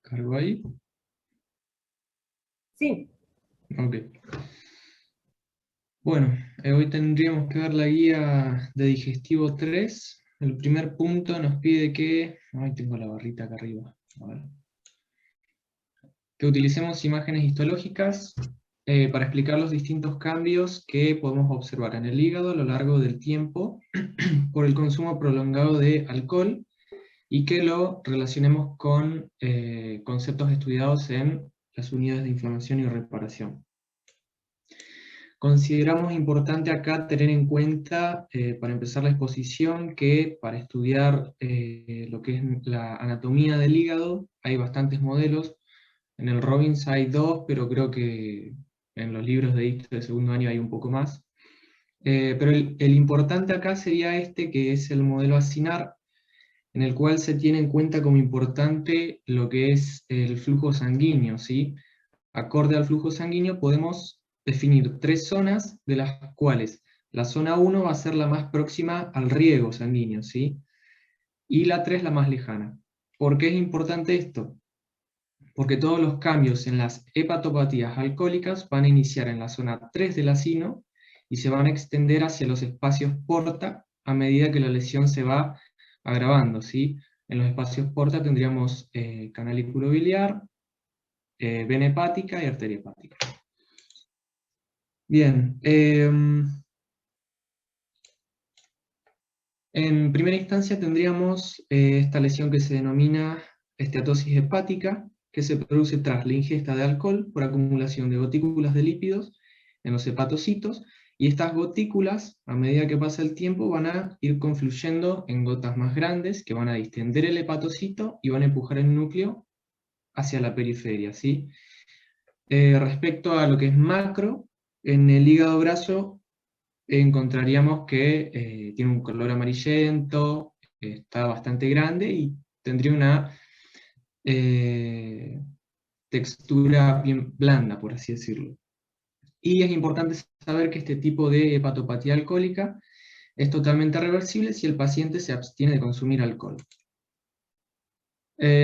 ¿Cargo ahí? Sí. Ok. Bueno, hoy tendríamos que ver la guía de digestivo 3. El primer punto nos pide que... Ahí tengo la barrita acá arriba. A ver. Que utilicemos imágenes histológicas para explicar los distintos cambios que podemos observar en el hígado a lo largo del tiempo por el consumo prolongado de alcohol, y que lo relacionemos con conceptos estudiados en las unidades de inflamación y reparación. Consideramos importante acá tener en cuenta, para empezar la exposición, que para estudiar lo que es la anatomía del hígado hay bastantes modelos. En el Robbins hay dos, pero creo que en los libros de histo de segundo año hay un poco más. Pero el importante acá sería este, que es el modelo ASINAR, en el cual se tiene en cuenta como importante lo que es el flujo sanguíneo, ¿sí? Acorde al flujo sanguíneo podemos definir tres zonas, de las cuales la zona 1 va a ser la más próxima al riego sanguíneo, ¿sí? Y la 3 la más lejana. ¿Por qué es importante esto? Porque todos los cambios en las hepatopatías alcohólicas van a iniciar en la zona 3 del acino y se van a extender hacia los espacios porta a medida que la lesión se va agravando, ¿sí? En los espacios porta tendríamos canalículo biliar, vena hepática y arteria hepática. Bien, en primera instancia tendríamos esta lesión que se denomina esteatosis hepática, que se produce tras la ingesta de alcohol por acumulación de gotículas de lípidos en los hepatocitos, y estas gotículas, a medida que pasa el tiempo, van a ir confluyendo en gotas más grandes que van a distender el hepatocito y van a empujar el núcleo hacia la periferia, ¿sí? Respecto a lo que es macro, en el hígado graso encontraríamos que tiene un color amarillento, está bastante grande y tendría una textura bien blanda, por así decirlo. Y es importante saber que este tipo de hepatopatía alcohólica es totalmente reversible si el paciente se abstiene de consumir alcohol.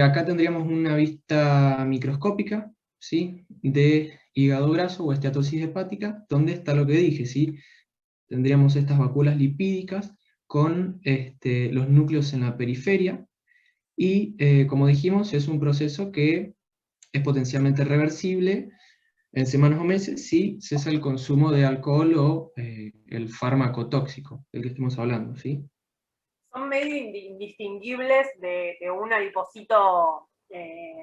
Acá tendríamos una vista microscópica, ¿sí?, de hígado graso o esteatosis hepática, donde está lo que dije, ¿sí? Tendríamos estas vacuolas lipídicas con los núcleos en la periferia, y como dijimos, es un proceso que es potencialmente reversible en semanas o meses si cesa el consumo de alcohol o el fármaco tóxico del que estemos hablando, ¿sí? Son medio indistinguibles de un adipocito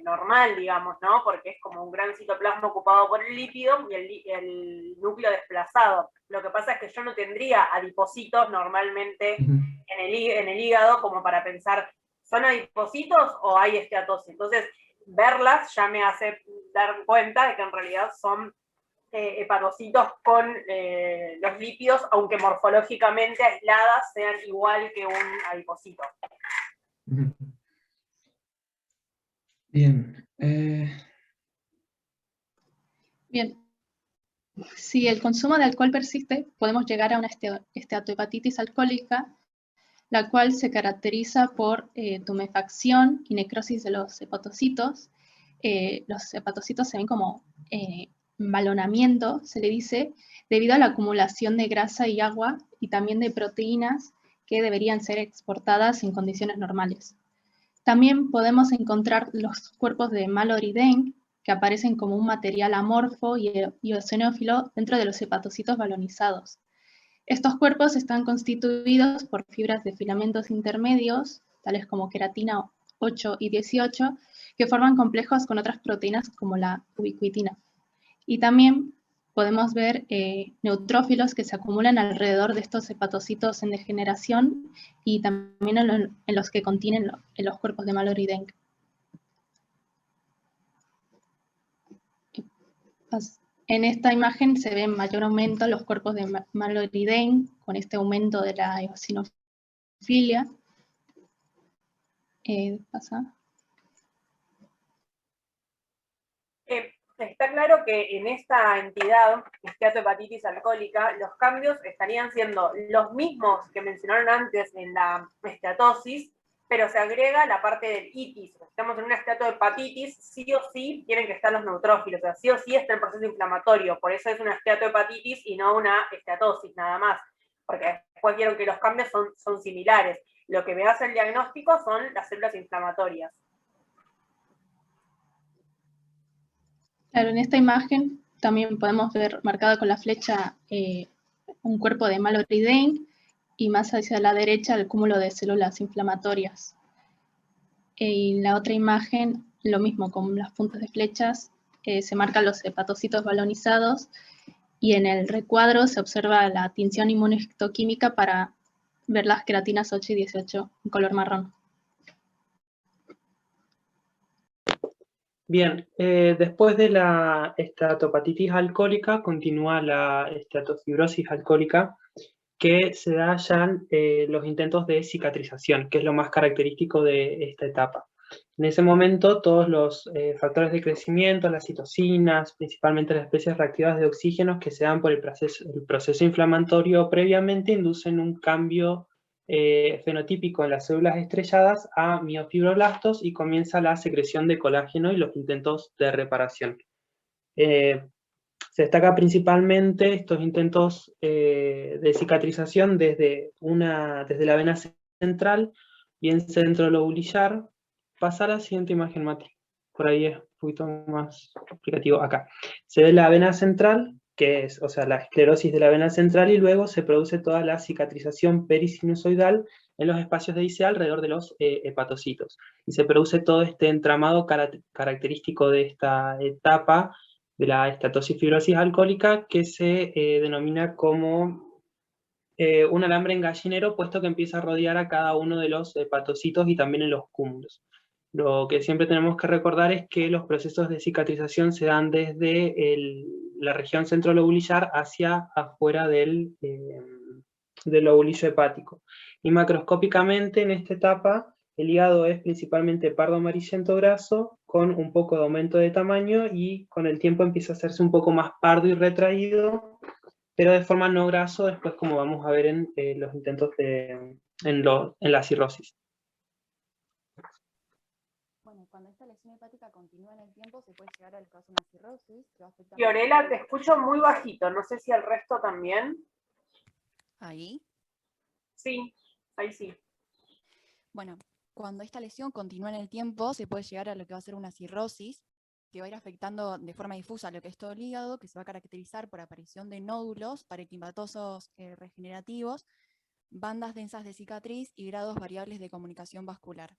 normal, digamos, ¿no? Porque es como un gran citoplasma ocupado por el lípido y el núcleo desplazado. Lo que pasa es que yo no tendría adipocitos normalmente en el hígado como para pensar, ¿son adipocitos o hay esteatosis? Entonces, verlas ya me hace dar cuenta de que en realidad son hepatocitos con los lípidos, aunque morfológicamente aisladas sean igual que un adipocito. Bien. Bien. Si el consumo de alcohol persiste, podemos llegar a una esteatohepatitis alcohólica, la cual se caracteriza por tumefacción y necrosis de los hepatocitos. Los hepatocitos se ven como balonamiento, se le dice, debido a la acumulación de grasa y agua y también de proteínas que deberían ser exportadas en condiciones normales. También podemos encontrar los cuerpos de Mallory-Denk, que aparecen como un material amorfo y eosinófilo dentro de los hepatocitos balonizados. Estos cuerpos están constituidos por fibras de filamentos intermedios, tales como queratina 8 y 18, que forman complejos con otras proteínas como la ubiquitina. Y también podemos ver neutrófilos que se acumulan alrededor de estos hepatocitos en degeneración y también en los que contienen en los cuerpos de Mallory-Denk. En esta imagen se ven mayor aumento los cuerpos de Mallory-Denk con este aumento de la eosinofilia. ¿Pasa? Está claro que en esta entidad, esteatohepatitis alcohólica, los cambios estarían siendo los mismos que mencionaron antes en la esteatosis, pero se agrega la parte del itis. Si estamos en una esteatohepatitis, sí o sí tienen que estar los neutrófilos, o sea, sí o sí está el proceso inflamatorio, por eso es una esteatohepatitis y no una esteatosis nada más, porque después vieron que los cambios son similares. Lo que me hace el diagnóstico son las células inflamatorias. Claro, en esta imagen también podemos ver marcada con la flecha un cuerpo de Mallory-Dane y más hacia la derecha el cúmulo de células inflamatorias. En la otra imagen, lo mismo, con las puntas de flechas, se marcan los hepatocitos balonizados y en el recuadro se observa la tinción inmunohistoquímica para ver las creatinas 8 y 18 en color marrón. Bien, después de la esteatopatitis alcohólica continúa la esteatofibrosis alcohólica, que se da ya los intentos de cicatrización, que es lo más característico de esta etapa. En ese momento todos los factores de crecimiento, las citocinas, principalmente las especies reactivas de oxígenos que se dan por el proceso inflamatorio previamente, inducen un cambio fenotípico en las células estrelladas a miofibroblastos y comienza la secreción de colágeno y los intentos de reparación. Se destaca principalmente estos intentos de cicatrización desde la vena central, bien centrolobulillar. Pasa a la siguiente imagen, Mati. Por ahí es un poquito más explicativo. Acá. Se ve la vena central, que es, o sea, la esclerosis de la vena central, y luego se produce toda la cicatrización perisinusoidal en los espacios de ICA alrededor de los hepatocitos. Y se produce todo este entramado característico de esta etapa de la esteatofibrosis alcohólica, que se denomina como un alambre en gallinero, puesto que empieza a rodear a cada uno de los hepatocitos y también en los cúmulos. Lo que siempre tenemos que recordar es que los procesos de cicatrización se dan desde la región centrolobulillar hacia afuera del lobulillo hepático. Y macroscópicamente en esta etapa el hígado es principalmente pardo amarillento graso, con un poco de aumento de tamaño, y con el tiempo empieza a hacerse un poco más pardo y retraído, pero de forma no graso, después como vamos a ver en los intentos en la cirrosis. Bueno, cuando esta lesión hepática continúa en el tiempo, se puede llegar al caso de una cirrosis que va a afectar... Fiorella, te escucho muy bajito, no sé si el resto también. ¿Ahí? Sí, ahí sí. Bueno, cuando esta lesión continúa en el tiempo, se puede llegar a lo que va a ser una cirrosis, que va a ir afectando de forma difusa lo que es todo el hígado, que se va a caracterizar por aparición de nódulos parenquimatosos regenerativos, bandas densas de cicatriz y grados variables de comunicación vascular.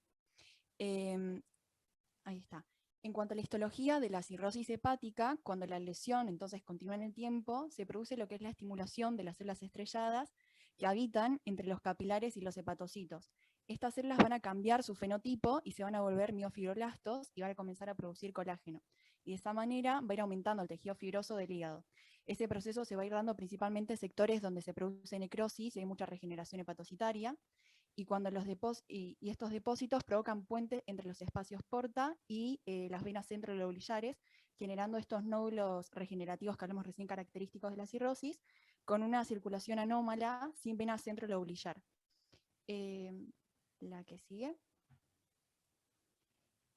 Ahí está. En cuanto a la histología de la cirrosis hepática, cuando la lesión entonces continúa en el tiempo, se produce lo que es la estimulación de las células estrelladas que habitan entre los capilares y los hepatocitos. Estas células van a cambiar su fenotipo y se van a volver miofibroblastos y van a comenzar a producir colágeno. Y de esta manera va a ir aumentando el tejido fibroso del hígado. Ese proceso se va a ir dando principalmente en sectores donde se produce necrosis y hay mucha regeneración hepatocitaria. Y cuando estos depósitos provocan puentes entre los espacios porta y las venas centrolobulillares, generando estos nódulos regenerativos que hablamos recién característicos de la cirrosis, con una circulación anómala sin vena centrolobulillar. La que sigue.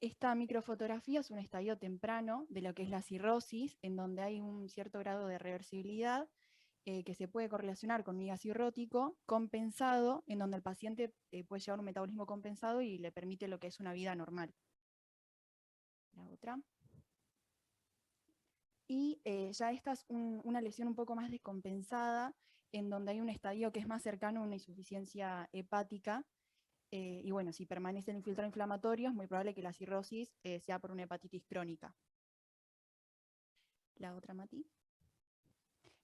Esta microfotografía es un estadio temprano de lo que es la cirrosis, en donde hay un cierto grado de reversibilidad que se puede correlacionar con un hígado cirrótico compensado, en donde el paciente puede llevar un metabolismo compensado y le permite lo que es una vida normal. La otra. Y ya esta es una lesión un poco más descompensada, en donde hay un estadio que es más cercano a una insuficiencia hepática, y bueno, si permanece el infiltrado inflamatorio, es muy probable que la cirrosis sea por una hepatitis crónica. La otra, Mati.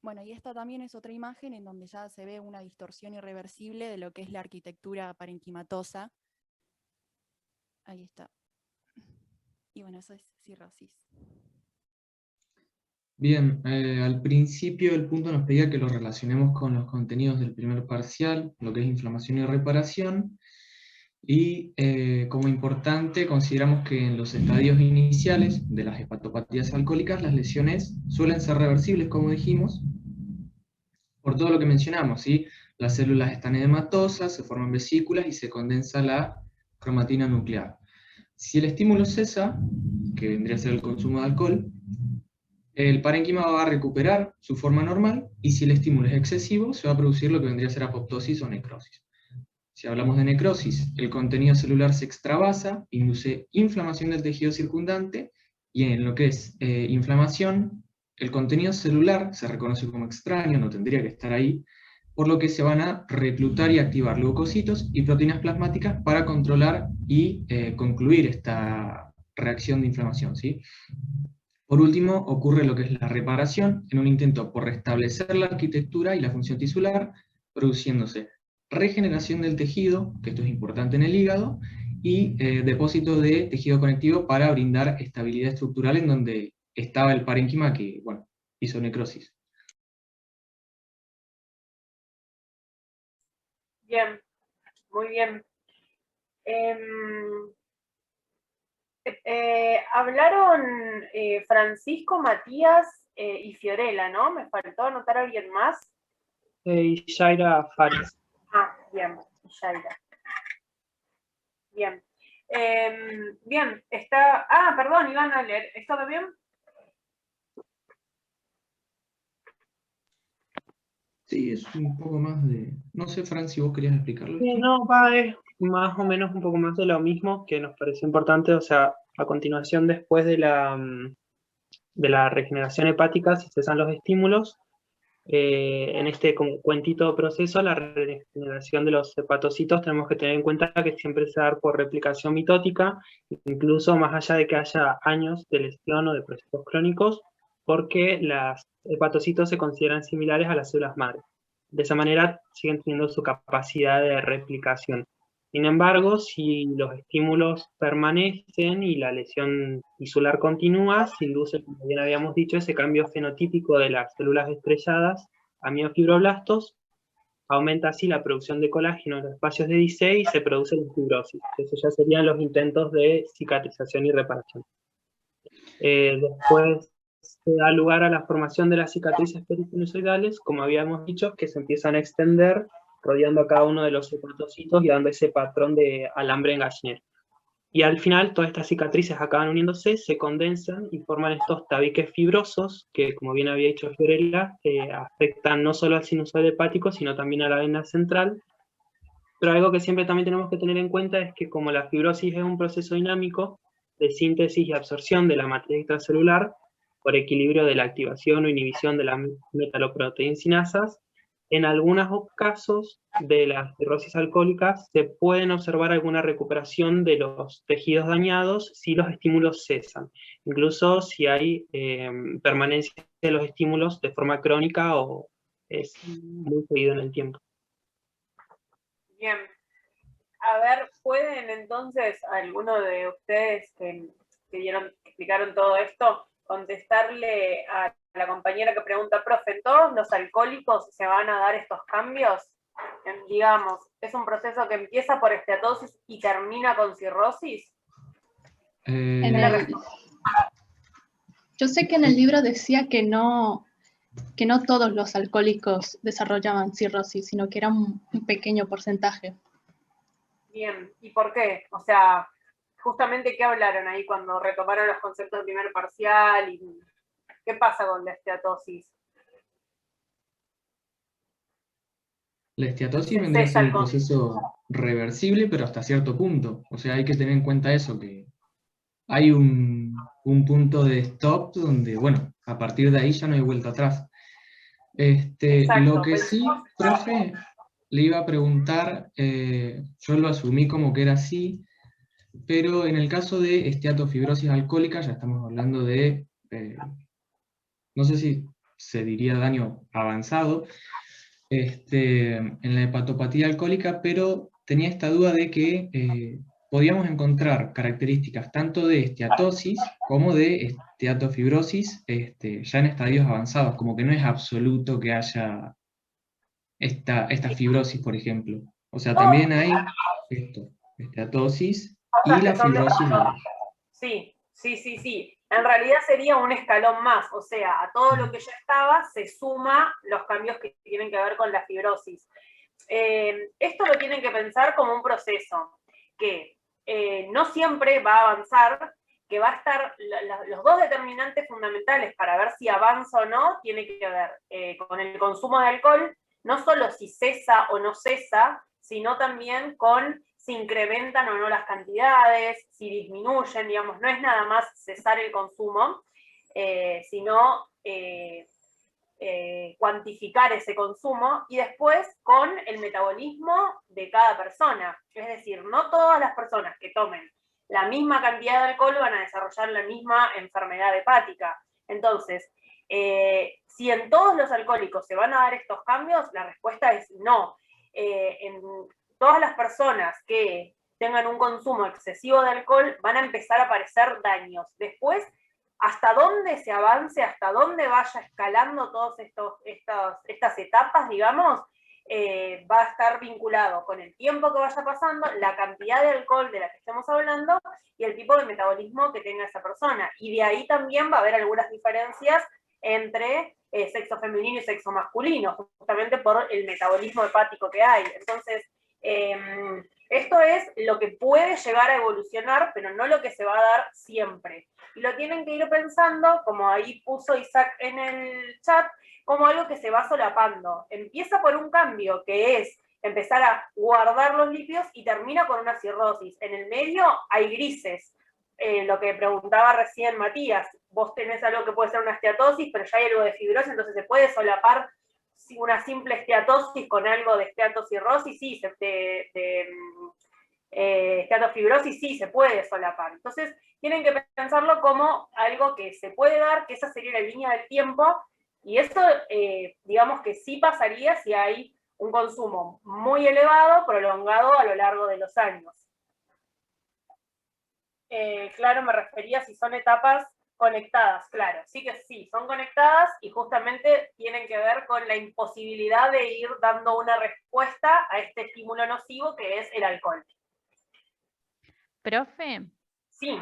Bueno, y esta también es otra imagen en donde ya se ve una distorsión irreversible de lo que es la arquitectura parenquimatosa. Ahí está. Y bueno, eso es cirrosis. Bien, al principio el punto nos pedía que lo relacionemos con los contenidos del primer parcial, lo que es inflamación y reparación, y como importante consideramos que en los estadios iniciales de las hepatopatías alcohólicas las lesiones suelen ser reversibles, como dijimos, por todo lo que mencionamos, ¿sí? Las células están edematosas, se forman vesículas y se condensa la cromatina nuclear. Si el estímulo cesa, que vendría a ser el consumo de alcohol, el parénquima va a recuperar su forma normal, y si el estímulo es excesivo, se va a producir lo que vendría a ser apoptosis o necrosis. Si hablamos de necrosis, el contenido celular se extravasa, induce inflamación del tejido circundante, y en lo que es inflamación, el contenido celular se reconoce como extraño, no tendría que estar ahí, por lo que se van a reclutar y activar leucocitos y proteínas plasmáticas para controlar y concluir esta reacción de inflamación, ¿sí? Por último, ocurre lo que es la reparación, en un intento por restablecer la arquitectura y la función tisular, produciéndose regeneración del tejido, que esto es importante en el hígado, y depósito de tejido conectivo para brindar estabilidad estructural en donde estaba el parénquima que, bueno, hizo necrosis. Bien, muy bien. Hablaron Francisco, Matías y Fiorella, ¿no? Me faltó anotar a alguien más. Y Yaira Fares. Ah, bien, Yaira. Bien. Bien, está... Ah, perdón, iban a leer. ¿Está bien? Sí, es un poco más de... No sé, Fran, si vos querías explicarlo. No, es más o menos un poco más de lo mismo que nos pareció importante. O sea, a continuación, después de la regeneración hepática, si cesan los estímulos, en este como cuentito proceso, la regeneración de los hepatocitos, tenemos que tener en cuenta que siempre se va a dar por replicación mitótica, incluso más allá de que haya años de lesión o de procesos crónicos, porque los hepatocitos se consideran similares a las células madre. De esa manera siguen teniendo su capacidad de replicación. Sin embargo, si los estímulos permanecen y la lesión tisular continúa, se induce, como bien habíamos dicho, ese cambio fenotípico de las células estrelladas a miofibroblastos, aumenta así la producción de colágeno en los espacios de Dicey y se produce la fibrosis. Esos ya serían los intentos de cicatrización y reparación. Después se da lugar a la formación de las cicatrices perisinusoidales, como habíamos dicho, que se empiezan a extender rodeando a cada uno de los hepatocitos y dando ese patrón de alambre en gallinero. Y al final todas estas cicatrices acaban uniéndose, se condensan y forman estos tabiques fibrosos que, como bien había dicho Fiorella, afectan no solo al sinusoide hepático, sino también a la vena central. Pero algo que siempre también tenemos que tener en cuenta es que como la fibrosis es un proceso dinámico de síntesis y absorción de la matriz extracelular por equilibrio de la activación o inhibición de las metaloproteinsinasas, en algunos casos de las cirrosis alcohólicas se pueden observar alguna recuperación de los tejidos dañados si los estímulos cesan, incluso si hay permanencia de los estímulos de forma crónica o es muy seguido en el tiempo. Bien. A ver, ¿pueden entonces alguno de ustedes que explicaron todo esto, contestarle a la compañera que pregunta, profe, ¿en todos los alcohólicos se van a dar estos cambios? Digamos, ¿es un proceso que empieza por esteatosis y termina con cirrosis? Yo sé que en el libro decía que no todos los alcohólicos desarrollaban cirrosis, sino que era un pequeño porcentaje. Bien, ¿y por qué? O sea, justamente, ¿qué hablaron ahí cuando retomaron los conceptos de primer parcial? Y ¿qué pasa con la esteatosis? La esteatosis vendría a ser un proceso reversible, pero hasta cierto punto. O sea, hay que tener en cuenta eso, que hay un punto de stop donde, bueno, a partir de ahí ya no hay vuelta atrás. Lo que sí, profe, le iba a preguntar, yo lo asumí como que era así, pero en el caso de esteatofibrosis alcohólica ya estamos hablando de, no sé si se diría daño avanzado, en la hepatopatía alcohólica, pero tenía esta duda de que podíamos encontrar características tanto de esteatosis como de esteatofibrosis ya en estadios avanzados, como que no es absoluto que haya esta fibrosis, por ejemplo. O sea, también hay esteatosis y la fibrosis. Sí. En realidad sería un escalón más, o sea, a todo lo que ya estaba se suma los cambios que tienen que ver con la fibrosis. Esto lo tienen que pensar como un proceso, que no siempre va a avanzar, que va a estar, los dos determinantes fundamentales para ver si avanza o no, tiene que ver con el consumo de alcohol, no solo si cesa o no cesa, sino también con si incrementan o no las cantidades, si disminuyen, digamos, no es nada más cesar el consumo, sino cuantificar ese consumo, y después con el metabolismo de cada persona. Es decir, no todas las personas que tomen la misma cantidad de alcohol van a desarrollar la misma enfermedad hepática. Entonces, si en todos los alcohólicos se van a dar estos cambios, la respuesta es no. En todas las personas que tengan un consumo excesivo de alcohol van a empezar a aparecer daños. Después, hasta dónde se avance, hasta dónde vaya escalando todas estas etapas, digamos, va a estar vinculado con el tiempo que vaya pasando, la cantidad de alcohol de la que estemos hablando y el tipo de metabolismo que tenga esa persona. Y de ahí también va a haber algunas diferencias entre sexo femenino y sexo masculino, justamente por el metabolismo hepático que hay. Entonces, esto es lo que puede llegar a evolucionar, pero no lo que se va a dar siempre. Y lo tienen que ir pensando, como ahí puso Isaac en el chat, como algo que se va solapando. Empieza por un cambio, que es empezar a guardar los lípidos, y termina con una cirrosis. En el medio hay grises. Lo que preguntaba recién Matías, vos tenés algo que puede ser una esteatosis, pero ya hay algo de fibrosis, entonces se puede solapar una simple esteatosis con algo de esteatocirrosis, sí, esteatofibrosis, sí, se puede solapar. Entonces, tienen que pensarlo como algo que se puede dar, que esa sería la línea del tiempo, y esto, digamos que sí pasaría si hay un consumo muy elevado, prolongado a lo largo de los años. Claro, me refería si son etapas conectadas, claro, sí que sí, son conectadas y justamente tienen que ver con la imposibilidad de ir dando una respuesta a este estímulo nocivo que es el alcohol. Profe, Sí.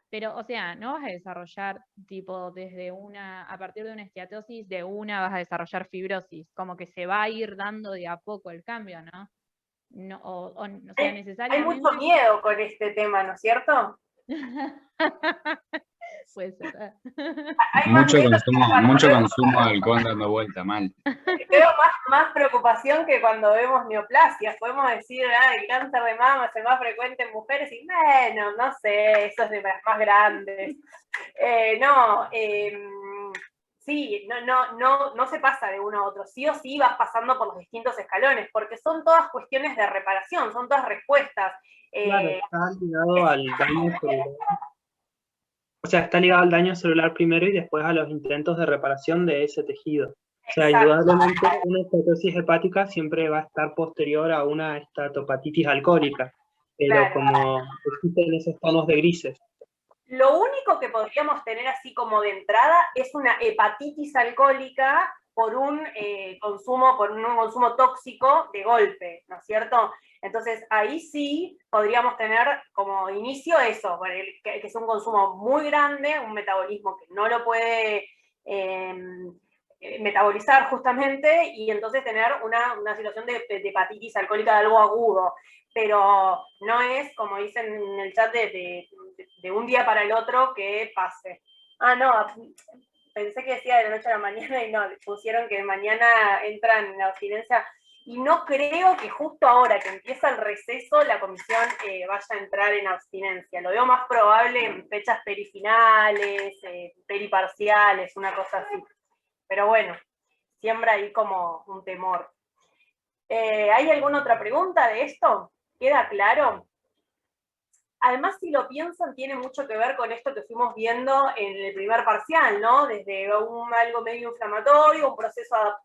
pero, o sea, no vas a desarrollar, tipo, a partir de una esteatosis, vas a desarrollar fibrosis, como que se va a ir dando de a poco el cambio, ¿no? No, o sea, necesariamente... Hay mucho miedo con este tema, ¿no es cierto? Puede ser. Mucho consumo de alcohol dando vuelta, mal. Veo más preocupación que cuando vemos neoplasias. Podemos decir, el cáncer de mama es el más frecuente en mujeres, y bueno, no sé, eso es de las más grandes. Sí, no se pasa de uno a otro. Sí o sí vas pasando por los distintos escalones, porque son todas cuestiones de reparación, son todas respuestas. Claro, está ligado al daño celular. O sea, está ligado al daño celular primero y después a los intentos de reparación de ese tejido. O sea, indudablemente una estatosis hepática siempre va a estar posterior a una estatopatitis alcohólica, pero claro, como existen esos tonos de grises. Lo único que podríamos tener así como de entrada es una hepatitis alcohólica por un consumo tóxico de golpe, ¿no es cierto? Entonces ahí sí podríamos tener como inicio eso, que es un consumo muy grande, un metabolismo que no lo puede metabolizar justamente, y entonces tener una situación de hepatitis alcohólica de algo agudo. Pero no es, como dicen en el chat, de un día para el otro que pase. Ah, no, pensé que decía de la noche a la mañana y no, pusieron que mañana entran en abstinencia. Y no creo que justo ahora que empieza el receso la comisión vaya a entrar en abstinencia. Lo veo más probable en fechas perifinales, periparciales, una cosa así. Pero bueno, siembra ahí como un temor. ¿Hay alguna otra pregunta de esto? ¿Queda claro? Además, si lo piensan, tiene mucho que ver con esto que fuimos viendo en el primer parcial, ¿no? Desde algo medio inflamatorio,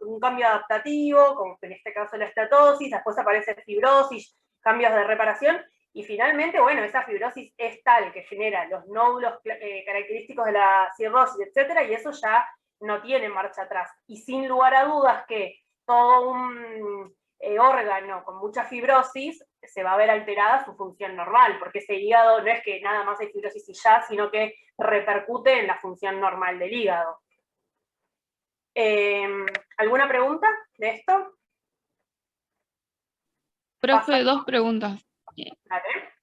un cambio adaptativo, como en este caso la estatosis, después aparece fibrosis, cambios de reparación, y finalmente, bueno, esa fibrosis es tal que genera los nódulos característicos de la cirrosis, etcétera, y eso ya no tiene marcha atrás. Y sin lugar a dudas que todo un órgano con mucha fibrosis se va a ver alterada su función normal, porque ese hígado no es que nada más hay fibrosis y ya, sino que repercute en la función normal del hígado. ¿Alguna pregunta de esto? Profe, dos preguntas. Vale.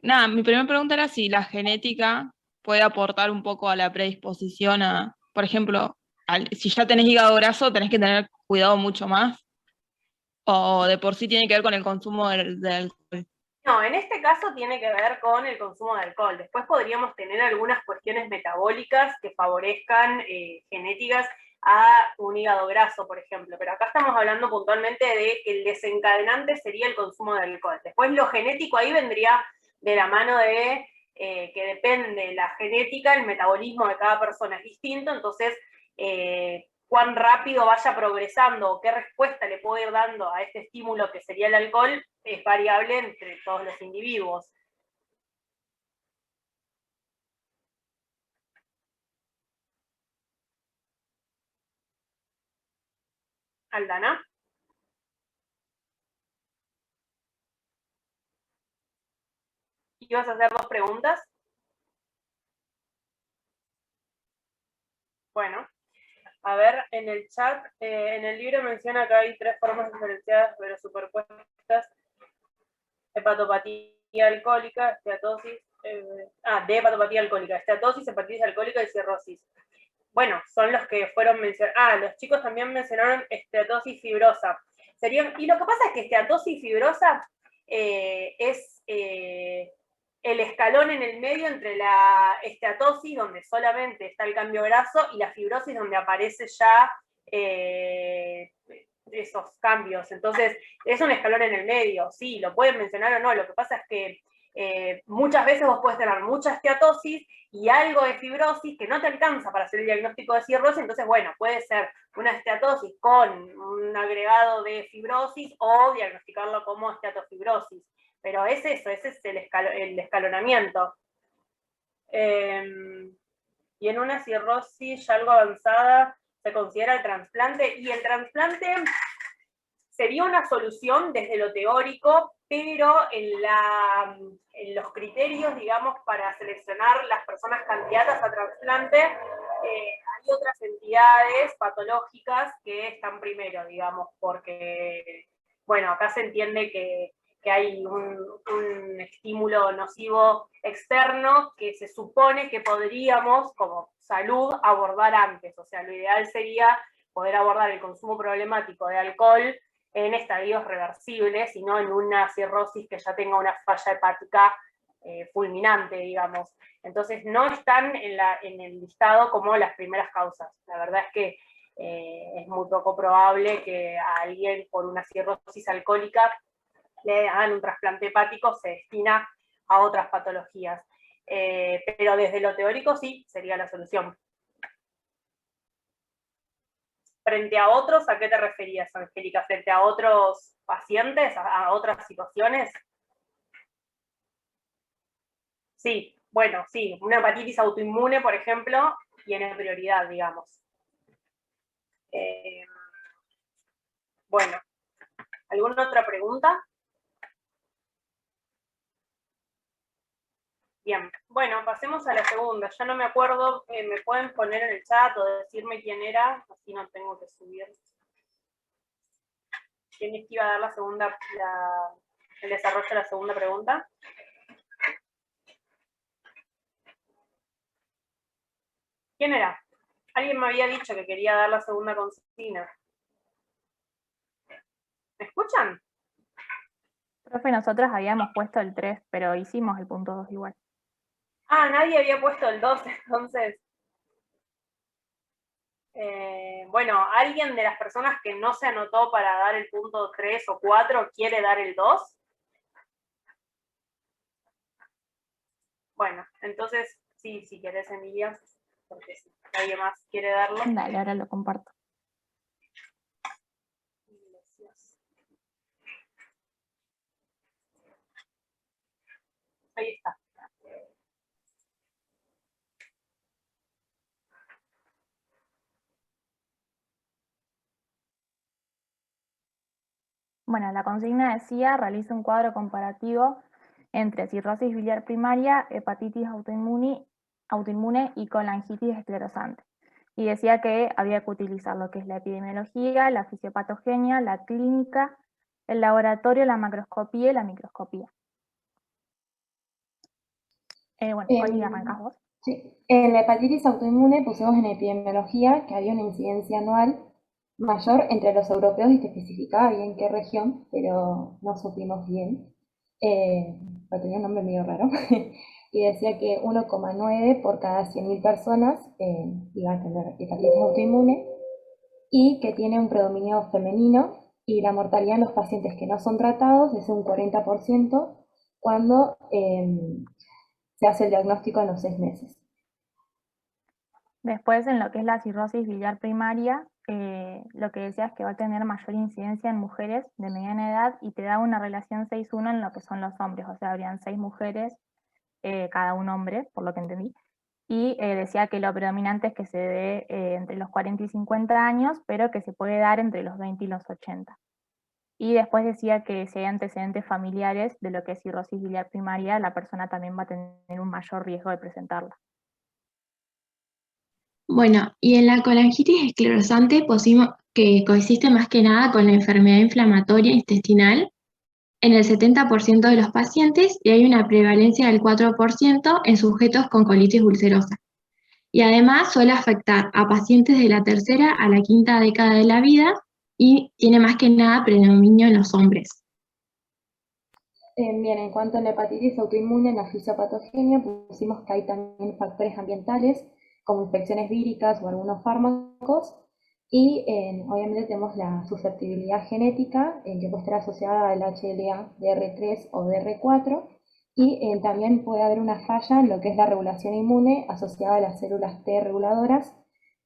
Nada, mi primera pregunta era si la genética puede aportar un poco a la predisposición a, por ejemplo, si ya tenés hígado graso, tenés que tener cuidado mucho más, o de por sí tiene que ver con el consumo del alcohol. No, en este caso tiene que ver con el consumo de alcohol. Después podríamos tener algunas cuestiones metabólicas que favorezcan genéticas a un hígado graso, por ejemplo. Pero acá estamos hablando puntualmente de que el desencadenante sería el consumo de alcohol. Después lo genético ahí vendría de la mano de que depende la genética, el metabolismo de cada persona es distinto, entonces cuán rápido vaya progresando o qué respuesta le puedo ir dando a este estímulo que sería el alcohol es variable entre todos los individuos. Aldana. ¿Ibas a hacer 2 preguntas? Bueno, a ver, en el chat, en el libro menciona que hay 3 formas diferenciadas pero superpuestas: hepatopatía alcohólica, esteatosis, de hepatopatía alcohólica, esteatosis, hepatitis alcohólica y cirrosis. Bueno, son los que fueron mencionados. Los chicos también mencionaron esteatosis fibrosa. Y lo que pasa es que esteatosis fibrosa es el escalón en el medio entre la esteatosis, donde solamente está el cambio graso, y la fibrosis, donde aparece ya esos cambios. Entonces, es un escalón en el medio, sí, lo pueden mencionar o no. Lo que pasa es que muchas veces vos podés tener mucha esteatosis y algo de fibrosis que no te alcanza para hacer el diagnóstico de cirrosis, entonces, bueno, puede ser una esteatosis con un agregado de fibrosis o diagnosticarlo como esteatofibrosis. Pero es eso, ese es el escalonamiento. Y en una cirrosis ya algo avanzada se considera el trasplante, y el trasplante sería una solución desde lo teórico, pero en los criterios, digamos, para seleccionar las personas candidatas a trasplante, hay otras entidades patológicas que están primero, digamos, porque, bueno, acá se entiende que hay un estímulo nocivo externo que se supone que podríamos, como salud, abordar antes. O sea, lo ideal sería poder abordar el consumo problemático de alcohol en estadios reversibles y no en una cirrosis que ya tenga una falla hepática fulminante, digamos. Entonces no están en el listado como las primeras causas. La verdad es que es muy poco probable que a alguien por una cirrosis alcohólica le hagan un trasplante hepático, se destina a otras patologías. Pero desde lo teórico sí sería la solución. ¿Frente a otros, a qué te referías, Angélica? ¿Frente a otros pacientes, a otras situaciones? Sí, bueno, sí, una hepatitis autoinmune, por ejemplo, tiene prioridad, digamos. Bueno, ¿alguna otra pregunta? Bien, bueno, pasemos a la segunda. Ya no me acuerdo, me pueden poner en el chat o decirme quién era, así no tengo que subir. ¿Quién es que iba a dar la segunda, el desarrollo de la segunda pregunta? ¿Quién era? Alguien me había dicho que quería dar la segunda consigna. ¿Me escuchan? Profe, nosotros habíamos puesto el 3, pero hicimos el punto 2 igual. Ah, nadie había puesto el 2, entonces. Bueno, ¿alguien de las personas que no se anotó para dar el punto 3 o 4 quiere dar el 2? Bueno, entonces, sí, si querés, Emilia, porque si nadie más quiere darlo. Dale, ahora lo comparto. Ahí está. Bueno, la consigna decía, realiza un cuadro comparativo entre cirrosis biliar primaria, hepatitis autoinmune y colangitis esclerosante. Y decía que había que utilizar lo que es la epidemiología, la fisiopatogenia, la clínica, el laboratorio, la macroscopía y la microscopía. Bueno, Connie, arrancás vos. Sí. En la hepatitis autoinmune pusimos en epidemiología que había una incidencia anual mayor entre los europeos y te especificaba bien qué región, pero no supimos bien, porque tenía un nombre medio raro, y decía que 1,9 por cada 100.000 personas iba a tener hepatitis autoinmune, y que tiene un predominio femenino, y la mortalidad en los pacientes que no son tratados es un 40% cuando se hace el diagnóstico en los 6 meses. Después, en lo que es la cirrosis biliar primaria, lo que decía es que va a tener mayor incidencia en mujeres de mediana edad y te da una relación 6:1 en lo que son los hombres, o sea, habrían 6 mujeres, cada un hombre, por lo que entendí. Y decía que lo predominante es que se dé entre los 40 y 50 años, pero que se puede dar entre los 20 y los 80. Y después decía que si hay antecedentes familiares de lo que es cirrosis biliar primaria, la persona también va a tener un mayor riesgo de presentarla. Bueno, y en la colangitis esclerosante pusimos que coexiste más que nada con la enfermedad inflamatoria intestinal en el 70% de los pacientes y hay una prevalencia del 4% en sujetos con colitis ulcerosa. Y además suele afectar a pacientes de la tercera a la quinta década de la vida y tiene más que nada predominio en los hombres. Bien, en cuanto a la hepatitis autoinmune, en la fisiopatogenia pusimos que hay también factores ambientales como infecciones víricas o algunos fármacos, y obviamente tenemos la susceptibilidad genética que puede estar asociada al HLA DR3 o DR4, y también puede haber una falla en lo que es la regulación inmune asociada a las células T reguladoras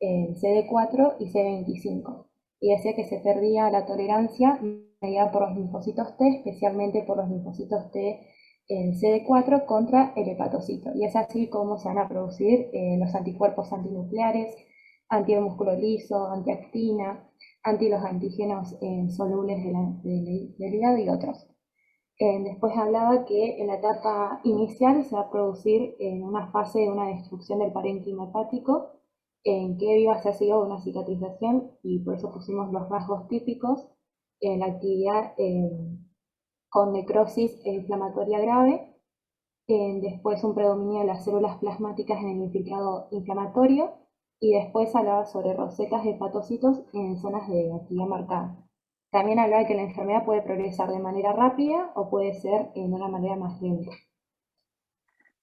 CD4 y CD25. Y decía que se perdía la tolerancia mediada por los linfocitos T, especialmente por los linfocitos T CD4 contra el hepatocito. Y es así como se van a producir los anticuerpos antinucleares, antimusculo liso, antiactina, los antígenos solubles del hígado y otros. Después hablaba que en la etapa inicial se va a producir en una fase de una destrucción del parénquima hepático, en que iba a ser seguido de una cicatrización, y por eso pusimos los rasgos típicos en la actividad con necrosis inflamatoria grave, después un predominio de las células plasmáticas en el infiltrado inflamatorio, y después hablaba sobre rosetas de hepatocitos en zonas de actividad marcada. También hablaba que la enfermedad puede progresar de manera rápida o puede ser de una manera más lenta.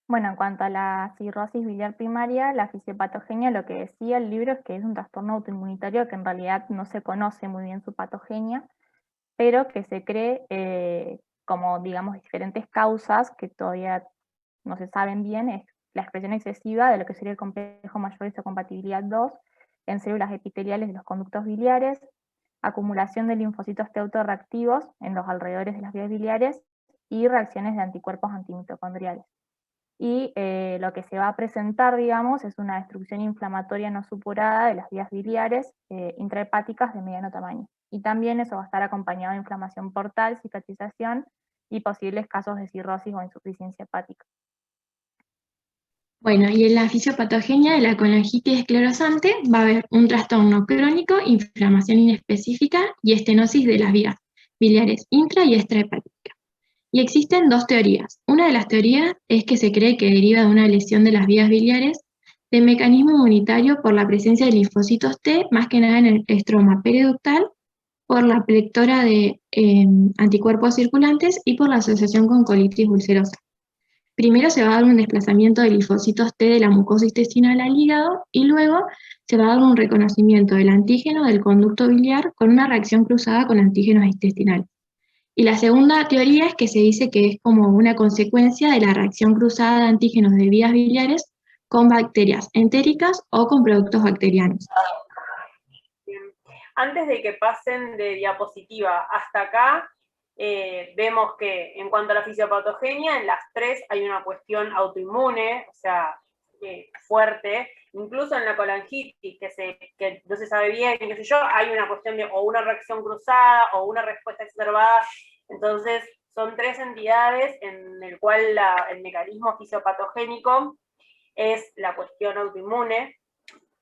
Bueno, en cuanto a la cirrosis biliar primaria, la fisiopatogenia, lo que decía el libro es que es un trastorno autoinmunitario que en realidad no se conoce muy bien su patogenia, pero que se cree como, digamos, diferentes causas que todavía no se saben bien, es la expresión excesiva de lo que sería el complejo mayor de histocompatibilidad 2 en células epiteliales de los conductos biliares, acumulación de linfocitos T autorreactivos en los alrededores de las vías biliares y reacciones de anticuerpos antimitocondriales. Y lo que se va a presentar, digamos, es una destrucción inflamatoria no supurada de las vías biliares intrahepáticas de mediano tamaño. Y también eso va a estar acompañado de inflamación portal, cicatrización y posibles casos de cirrosis o insuficiencia hepática. Bueno, y en la fisiopatogenia de la colangitis esclerosante va a haber un trastorno crónico, inflamación inespecífica y estenosis de las vías biliares intra y extrahepáticas. Y existen dos teorías. Una de las teorías es que se cree que deriva de una lesión de las vías biliares de mecanismo inmunitario por la presencia de linfocitos T, más que nada en el estroma periductal, por la plectora de anticuerpos circulantes y por la asociación con colitis ulcerosa. Primero se va a dar un desplazamiento de linfocitos T de la mucosa intestinal al hígado y luego se va a dar un reconocimiento del antígeno del conducto biliar con una reacción cruzada con antígenos intestinales. Y la segunda teoría es que se dice que es como una consecuencia de la reacción cruzada de antígenos de vías biliares con bacterias entéricas o con productos bacterianos. Bien. Antes de que pasen de diapositiva hasta acá, vemos que en cuanto a la fisiopatogenia, en las tres hay una cuestión autoinmune, o sea, fuerte. Incluso en la colangitis, que no se sabe bien, qué sé yo, hay una cuestión de o una reacción cruzada o una respuesta exacerbada. Entonces, son tres entidades en el cual el mecanismo fisiopatogénico es la cuestión autoinmune.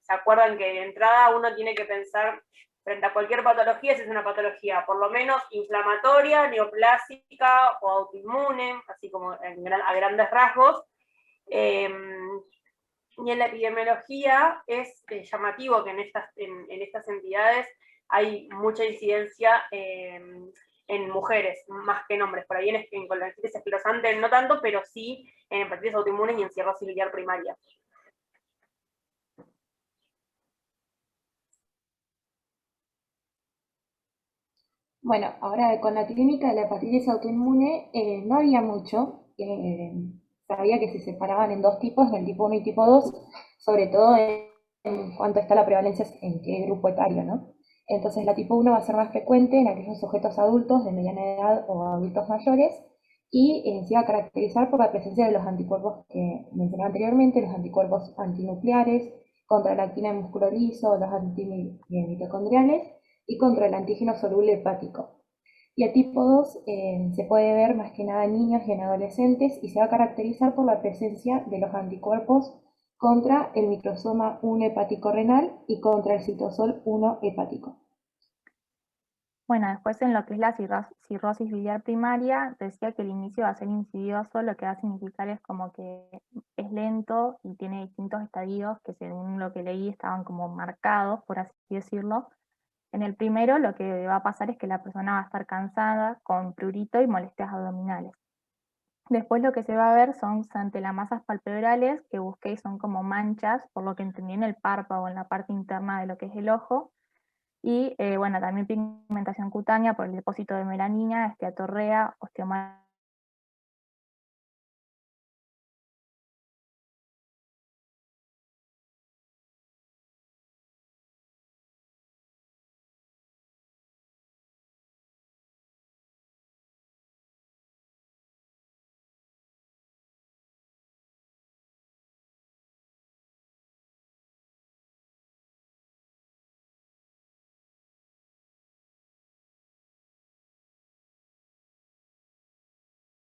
¿Se acuerdan que de entrada uno tiene que pensar frente a cualquier patología si es una patología por lo menos inflamatoria, neoplásica o autoinmune, así como a grandes rasgos? Y en la epidemiología es llamativo que en estas entidades hay mucha incidencia en mujeres, más que en hombres. Por ahí en colonitis esclerosante no tanto, pero sí en hepatitis autoinmunes y en cirrosis biliar primaria. Bueno, ahora con la clínica de la hepatitis autoinmune no había mucho. Sabía que se separaban en dos tipos, en el tipo 1 y tipo 2, sobre todo en cuanto está la prevalencia en qué grupo etario, ¿no? Entonces la tipo 1 va a ser más frecuente en aquellos sujetos adultos de mediana edad o adultos mayores y se va a caracterizar por la presencia de los anticuerpos que mencioné anteriormente, los anticuerpos antinucleares, contra la actina de músculo liso, los antimitocondriales y contra el antígeno soluble hepático. Y el tipo 2 se puede ver más que nada en niños y en adolescentes y se va a caracterizar por la presencia de los anticuerpos contra el microsoma 1 hepático renal y contra el citosol 1 hepático. Bueno, después en lo que es la cirrosis biliar primaria, decía que el inicio va a ser insidioso, lo que va a significar es como que es lento y tiene distintos estadios que según lo que leí estaban como marcados, por así decirlo. En el primero lo que va a pasar es que la persona va a estar cansada, con prurito y molestias abdominales. Después lo que se va a ver son xantelomasas palpebrales, que busqué y son como manchas, por lo que entendí en el párpado, en la parte interna de lo que es el ojo. Y bueno, también pigmentación cutánea por el depósito de melanina, esteatorrea, osteomal